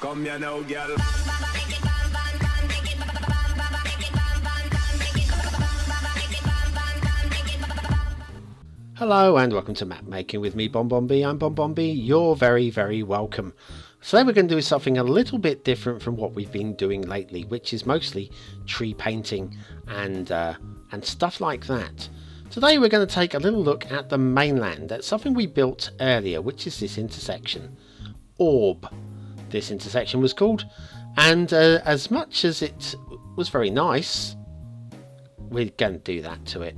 Come here now, girl. Hello and welcome to Map Making with me, BonBonB. I'm BonBonB. You're very, very welcome. So today we're going to do something a little bit different from what we've been doing lately, which is mostly tree painting and stuff like that. Today we're going to take a little look at the mainland. That's something we built earlier, which is this intersection. Orb, this intersection was called. And as much as it was very nice, we're going to do that to it.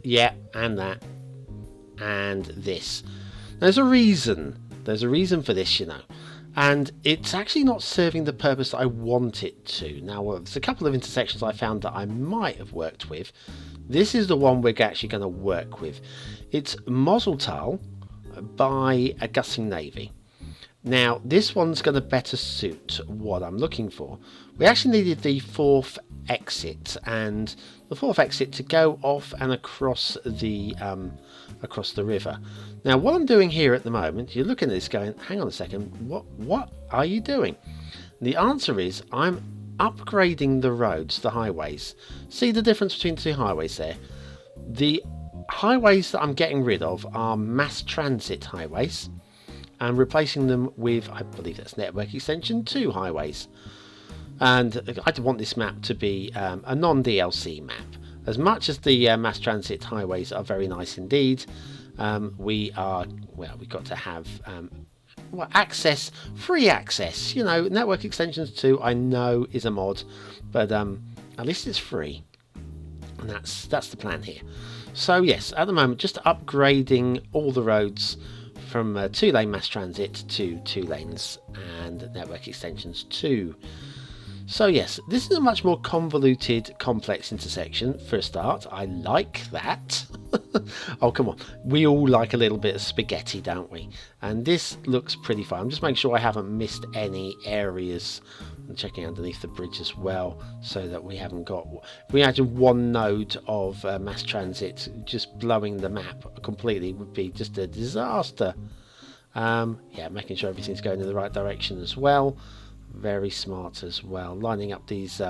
Yeah, and that. And this. There's a reason for this, you know, and it's actually not serving the purpose that I want it to. Now there's a couple of intersections I found that I might have worked with. This is the one we're actually going to work with. It's Moseltal by agusingnavy. Now this one's going to better suit what I'm looking for. We actually needed the fourth exit, and the fourth exit to go off and across the river. Now what I'm doing here at the moment, you're looking at this going, hang on a second, what are you doing? And the answer is I'm upgrading the roads, the highways. See the difference between the two highways there? The highways that I'm getting rid of are mass transit highways and replacing them with, I believe that's network extension 2 highways. And I want this map to be a non-DLC map. As much as the mass transit highways are very nice indeed, we've got to have access, free access. You know, network extensions 2 I know is a mod, but at least it's free, and that's the plan here. So yes, at the moment just upgrading all the roads from 2-lane mass transit to 2 lanes and network extensions 2. So yes, this is a much more convoluted, complex intersection for a start. I like that. Oh, come on. We all like a little bit of spaghetti, don't we? And this looks pretty fun. I'm just making sure I haven't missed any areas. I'm checking underneath the bridge as well, so that we haven't got... If we imagine one node of mass transit just blowing the map completely would be just a disaster. Yeah, making sure everything's going in the right direction as well. Very smart as well, lining up these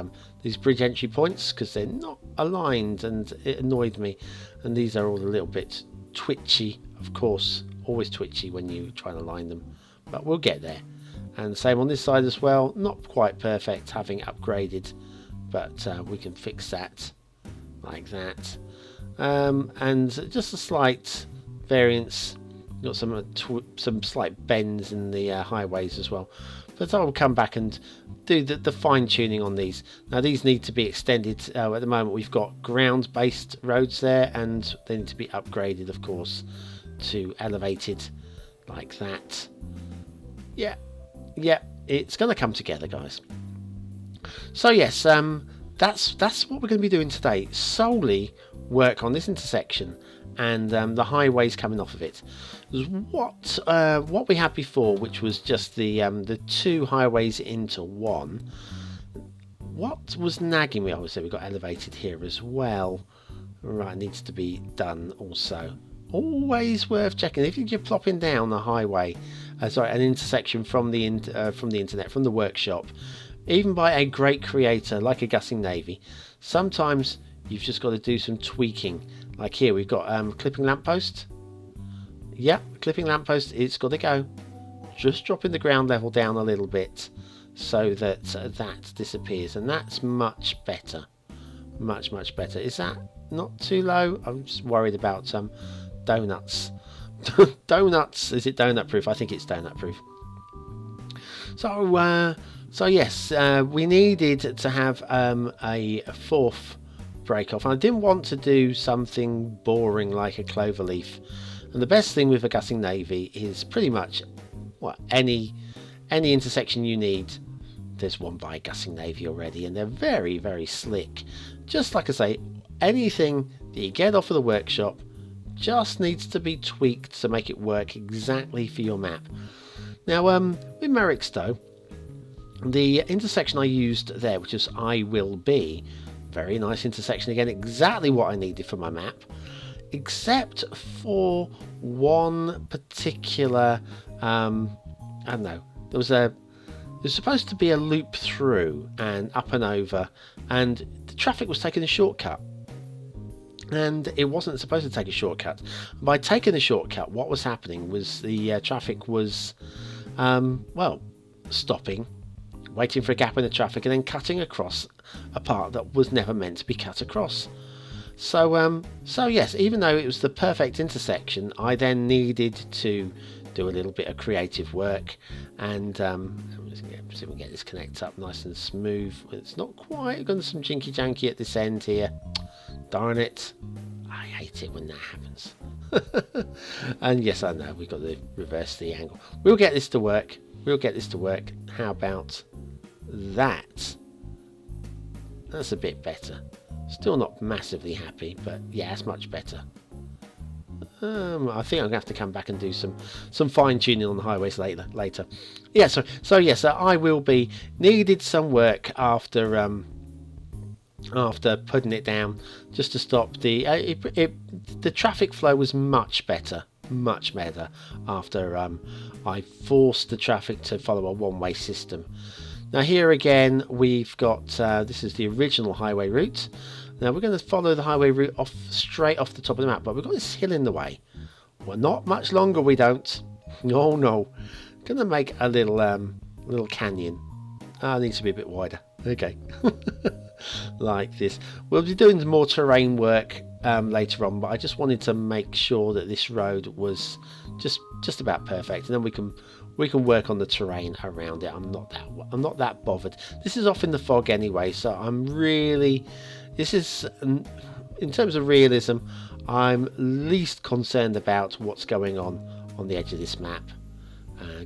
bridge entry points because they're not aligned, and it annoyed me. And these are all a little bit twitchy, of course, always twitchy when you try and align them, but we'll get there. And same on this side as well, not quite perfect having upgraded, but we can fix that like that. And just a slight variance, got some slight bends in the highways as well. But I'll come back and do the fine-tuning on these. Now these need to be extended. At the moment we've got ground-based roads there, and they need to be upgraded, of course, to elevated like that. Yeah, it's going to come together, guys. So yes, that's what we're going to be doing today. Solely work on this intersection and the highways coming off of it. What we had before, which was just the 2 highways into one. What was nagging me? Obviously we got elevated here as well. Right, needs to be done also. Always worth checking. If you're plopping down a highway, an intersection from the internet, from the workshop, even by a great creator like agusingnavy, sometimes you've just got to do some tweaking. Like here we've got clipping lamppost. Yeah, clipping lamppost, it's got to go. Just dropping the ground level down a little bit so that that disappears, and that's much better. Much better. Is that not too low? I'm just worried about donuts. Donuts, is it donut proof? I think it's donut proof. So yes, we needed to have a 4th break off, and I didn't want to do something boring like a clover leaf. And the best thing with agusingnavy is pretty much any intersection you need, there's one by agusingnavy already, and they're very, very slick. Just like I say, anything that you get off of the workshop just needs to be tweaked to make it work exactly for your map. Now with Merrickstowe, the intersection I used there, which is I Will Be, very nice intersection again, exactly what I needed for my map, except for one particular I don't know, there was There's supposed to be a loop through and up and over, and the traffic was taking a shortcut. And it wasn't supposed to take a shortcut. By taking the shortcut, what was happening was the traffic was, well, stopping, waiting for a gap in the traffic, and then cutting across a part that was never meant to be cut across. So yes, even though it was the perfect intersection, I then needed to do a little bit of creative work, and let's see if we can get this connect up nice and smooth. It's not quite got some jinky janky at this end here. Darn it, I hate it when that happens. And yes, I know we've got to reverse the angle. We'll get this to work. How about that? That's a bit better. Still not massively happy, but yeah, it's much better. I think I'm gonna have to come back and do some fine tuning on the highways later. Yeah, so yes, I will be needed some work after putting it down, just to stop the traffic flow was much better after I forced the traffic to follow a one-way system. Now here again we've got this is the original highway route. Now we're going to follow the highway route straight off the top of the map, but we've got this hill in the way. Well, not much longer we don't. Oh no, going to make a little canyon. It needs to be a bit wider. Okay. Like this. We'll be doing more terrain work later on, but I just wanted to make sure that this road was just about perfect, and then we can work on the terrain around it. I'm not that bothered. This is off in the fog anyway, so this is, in terms of realism, I'm least concerned about what's going on the edge of this map.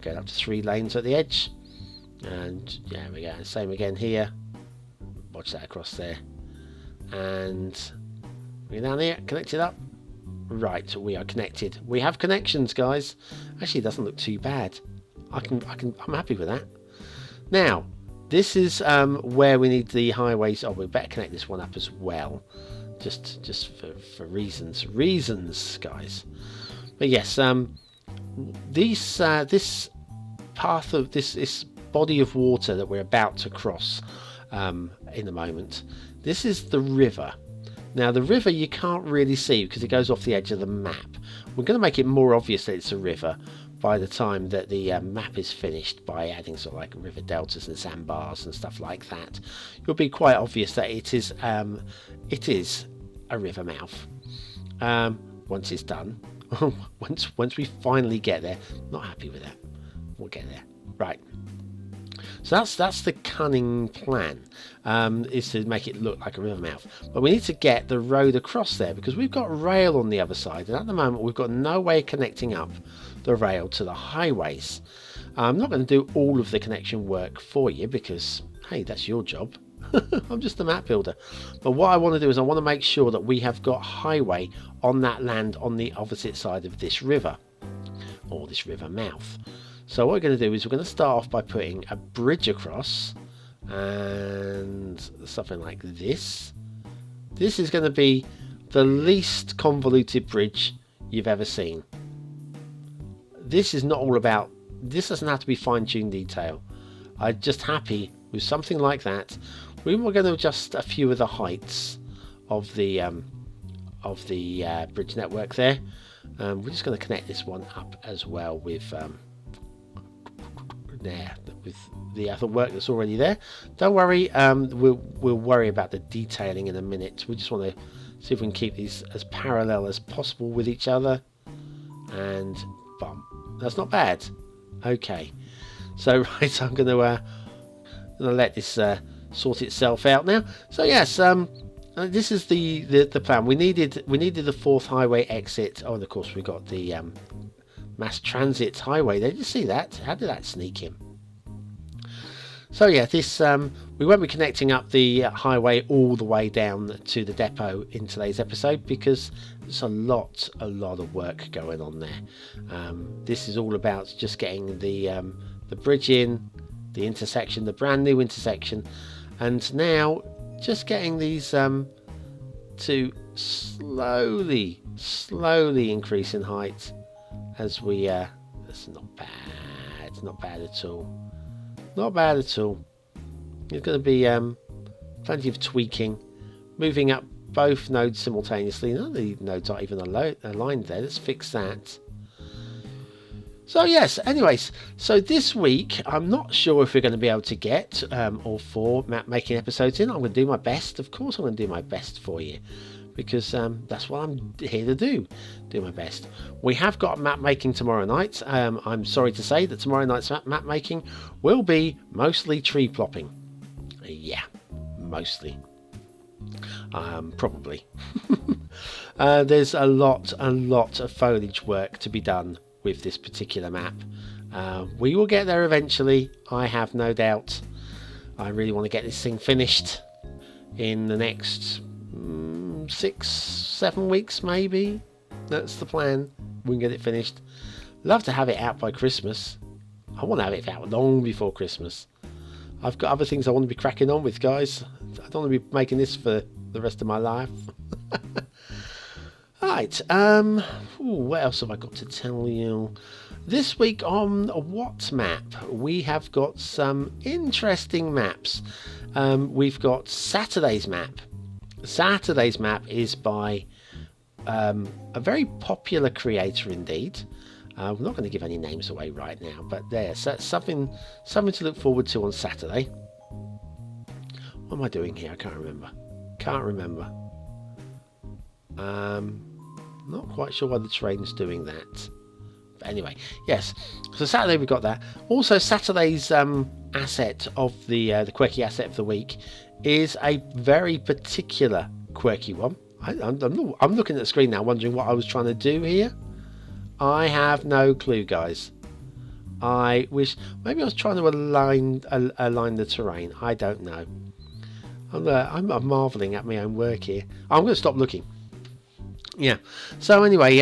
Going up to 3 lanes at the edge, and yeah, we go. Same again here. Watch that across there, and we're down here, connected up. Right, we are connected. We have connections, guys. Actually, it doesn't look too bad. I'm happy with that. Now, this is where we need the highways. Oh, we better connect this one up as well, just for reasons, guys. But yes, this path of this body of water that we're about to cross in a moment. This is the river. Now the river you can't really see because it goes off the edge of the map. We're going to make it more obvious that it's a river by the time that the map is finished, by adding sort of like river deltas and sandbars and stuff like that. It'll be quite obvious that it is a river mouth once it's done. once we finally get there. Not happy with that. We'll get there. Right. So that's the cunning plan, is to make it look like a river mouth. But we need to get the road across there because we've got rail on the other side, and at the moment we've got no way of connecting up the rail to the highways. I'm not going to do all of the connection work for you because, hey, that's your job. I'm just a map builder. But what I want to do is I want to make sure that we have got highway on that land on the opposite side of this river, or this river mouth. So what we're going to do is we're going to start off by putting a bridge across, and something like this. This is going to be the least convoluted bridge you've ever seen. This is not all about, this doesn't have to be fine-tuned detail. I'm just happy with something like that. We're going to adjust a few of the heights of the bridge network there. We're just going to connect this one up as well with with the other work that's already there. Don't worry, we'll worry about the detailing in a minute. We just want to see if we can keep these as parallel as possible with each other, and bum, that's not bad. Okay, so right, I'm gonna let this sort itself out now. So yes, this is the plan. We needed the 4th highway exit. Oh, and of course we got the mass transit highway there. Did you see that? How did that sneak in? So yeah, this we won't be connecting up the highway all the way down to the depot in today's episode because there's a lot of work going on there. This is all about just getting the bridge in, the intersection, the brand new intersection, and now just getting these to slowly increase in height as we. That's not bad at all. Not bad at all. There's going to be plenty of tweaking, moving up both nodes simultaneously. None of the nodes aren't even aligned there. Let's fix that. So yes, anyways, so this week I'm not sure if we're going to be able to get all 4 map making episodes in. I'm going to do my best. Of course I'm going to do my best for you, because that's what I'm here to do my best. We have got map making tomorrow night. I'm sorry to say that tomorrow night's map making will be mostly tree plopping. Yeah, mostly. Probably. There's a lot of foliage work to be done with this particular map. We will get there eventually, I have no doubt. I really want to get this thing finished in the next 6-7 weeks maybe. That's the plan. We can get it finished. Love to have it out by Christmas. I want to have it out long before Christmas. I've got other things I want to be cracking on with, guys. I don't want to be making this for the rest of my life. Right, what else have I got to tell you? This week on What Map, we have got some interesting maps. We've got Saturday's map. Saturday's map is by a very popular creator indeed. I'm not going to give any names away right now, but there's something to look forward to on Saturday. What am I doing here? I can't remember. Not quite sure why the train's doing that. But anyway, yes. So Saturday we've got that. Also, Saturday's asset of the quirky asset of the week is a very particular quirky one. I'm looking at the screen now, wondering what I was trying to do here. I have no clue, guys. I wish maybe I was trying to align the terrain. I don't know. I'm marvelling at my own work here. I'm going to stop looking. Yeah. So anyway,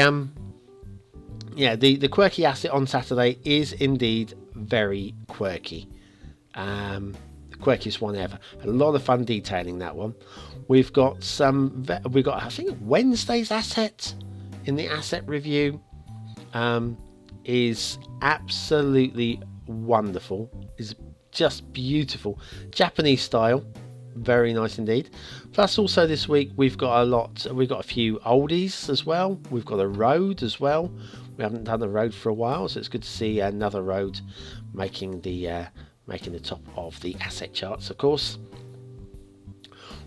yeah, the quirky asset on Saturday is indeed very quirky. The quirkiest one ever. A lot of fun detailing that one. We've got I think Wednesday's asset in the asset review is absolutely wonderful. Is just beautiful, Japanese style. Very nice indeed. Plus also this week we've got a few oldies as well. We've got a road as well. We haven't done a road for a while, so it's good to see another road making the top of the asset charts, of course.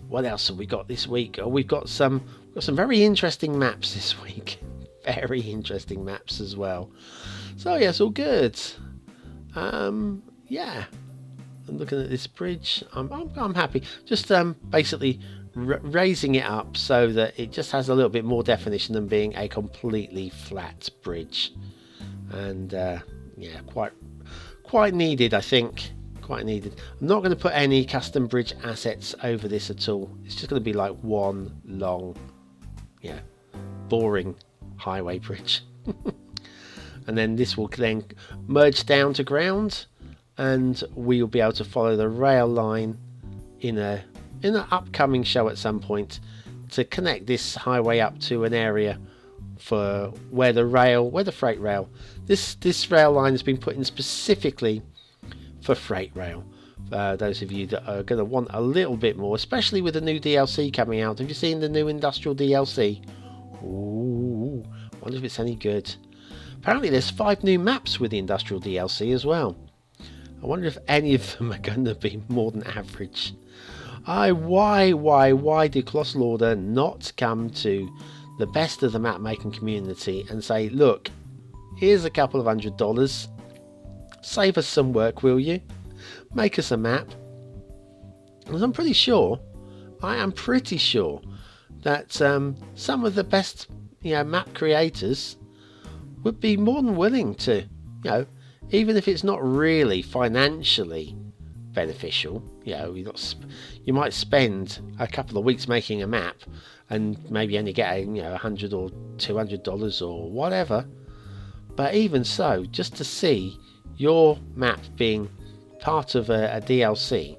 What else have we got this week? We've got some very interesting maps this week. Very interesting maps as well. So yeah, it's all good. Yeah. I'm looking at this bridge. I'm happy. Just basically raising it up so that it just has a little bit more definition than being a completely flat bridge. And yeah, quite needed, I think. Quite needed. I'm not going to put any custom bridge assets over this at all. It's just going to be like one long, yeah, boring highway bridge. And then this will then merge down to ground, and we'll be able to follow the rail line in an upcoming show at some point to connect this highway up to an area for where the freight rail. This rail line has been put in specifically for freight rail. Those of you that are going to want a little bit more, especially with the new DLC coming out. Have you seen the new industrial DLC? Ooh, wonder if it's any good. Apparently there's 5 new maps with the industrial DLC as well. I wonder if any of them are going to be more than average. Why did Colossal Order not come to the best of the map making community and say, look, here's a couple of $100, save us some work, will you? Make us a map. Because I'm pretty sure that some of the best, map creators would be more than willing to, even if it's not really financially beneficial, you might spend a couple of weeks making a map and maybe only get $100 or $200 or whatever. But even so, just to see your map being part of a DLC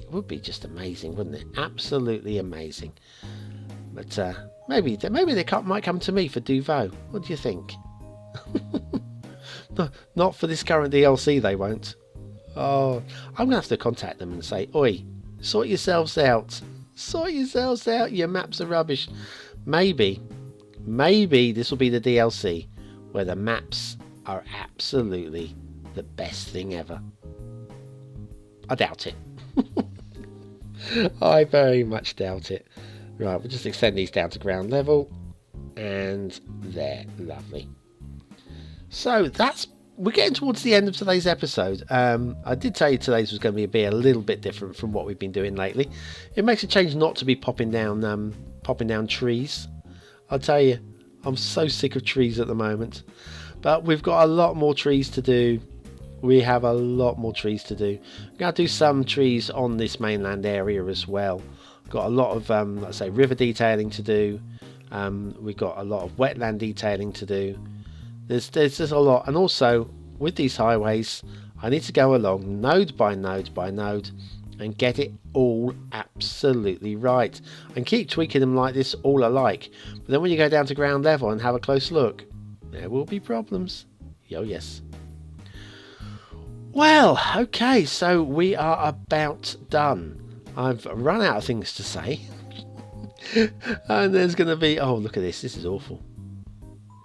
would be just amazing, wouldn't it? Absolutely amazing. But maybe they might come to me for Duvo. What do you think? No, not for this current DLC, they won't. Oh, I'm gonna have to contact them and say, oi, sort yourselves out. Sort yourselves out. Your maps are rubbish. Maybe this will be the DLC where the maps are absolutely the best thing ever. I doubt it. I very much doubt it. Right, we'll just extend these down to ground level. And there, lovely. So we're getting towards the end of today's episode. I did tell you today's was going to be a little bit different from what we've been doing lately. It makes a change not to be popping down trees. I'll tell you, I'm so sick of trees at the moment. But we've got a lot more trees to do. We have a lot more trees to do. I'm going to do some trees on this mainland area as well. Got a lot of, let's say, river detailing to do. We've got a lot of wetland detailing to do. There's just a lot. And also, with these highways, I need to go along node by node by node and get it all absolutely right. And keep tweaking them like this all alike. But then when you go down to ground level and have a close look, there will be problems. Oh yes. Well, okay, so we are about done. I've run out of things to say. And there's going to be... Oh, look at this. This is awful.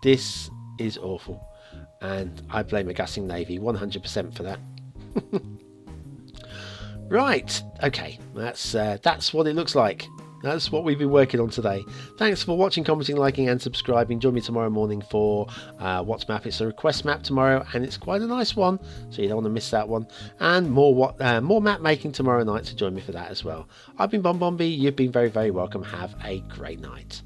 This is awful. And I blame agusingnavy 100% for that. Right. Okay. That's what it looks like. That's what we've been working on today. Thanks for watching, commenting, liking and subscribing. Join me tomorrow morning for What's Map. It's a request map tomorrow and it's quite a nice one, so you don't want to miss that one. And more map making tomorrow night, so join me for that as well. I've been BonBonB. You've been very, very welcome. Have a great night.